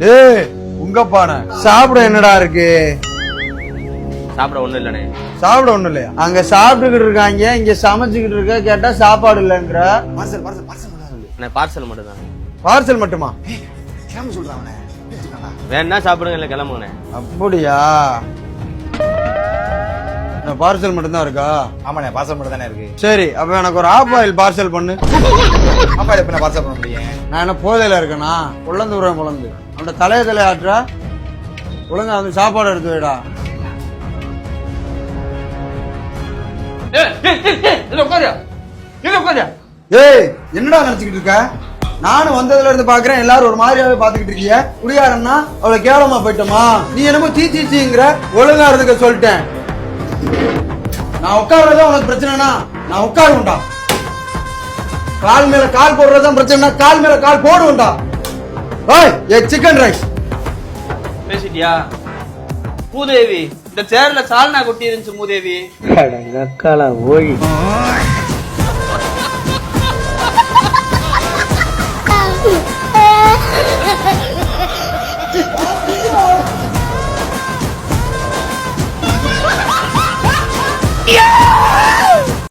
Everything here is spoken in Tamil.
ஏய் உங்க பானை சாப்பிட என்னடா இருக்கு? சாப்பிட ஒண்ணும் இல்லனே. சாப்பிட ஒண்ணும் இல்லையா? அங்க சாப்பிட்டுக்கிட்டு இருக்காங்க, இங்க சமைச்சுக்கிட்டு இருக்க, கேட்டா சாப்பாடு இல்லைங்கிற. பார்சல் பார்சல் பார்சல் மட்டும் சொல்லு. அண்ணே பார்சல் மட்டும் தான். பார்சல் மட்டுமா? கிளம்ப சொல்றான் அவனை. வேணா சாப்பிடுங்க இல்ல கிளம்புங்கண்ணே. அப்படியா? பார்சல் மட்டும் தான் இருக்கா? ஆமாண்ணே பார்சல் மட்டும் தானே இருக்கு. சரி, அப்ப எனக்கு ஒரு ஆஃப் ஆயில் பார்சல் பண்ணு. அப்பா எப்ப நான் பார்சல் பண்ண முடியும்? நான் என்ன போதையில இருக்கேனா? பொழந்து விடுறேன் பொழந்து. அந்த தலையை ஆட்டுறா ஒழுங்கா வந்து சாப்பாடு எடுத்து வைடா. ஏய் என்னடா நினைச்சுக்கிட்டு இருக்க? நானும் வந்ததுல இருந்து பாக்குறேன், எல்லாரும் ஒரு மாதிரியாவே பாத்துக்கிட்டு இருக்கீங்க. குடியாரன்னா அவளை கேவலமா போயிட்டோமா? நீ என்னமோ தீச்சிங்க ஒழுங்கா இருந்துக்க சொல்லிட்டேன். நான் உட்கார்றதா உனக்கு பிரச்சனைனா நான் உட்காருண்டா. கால் மேல கால் போடுறதுதான் பிரச்சனை, கால் மேல கால் போடுவேன்டா. ஏய் சிக்கன் ரைஸ் பேசிட்டியா? பூதேவி இந்த சேர்ல சால்னா கொட்டி இருந்துச்சு மூதேவி. அடங்கக்கால ஓய்.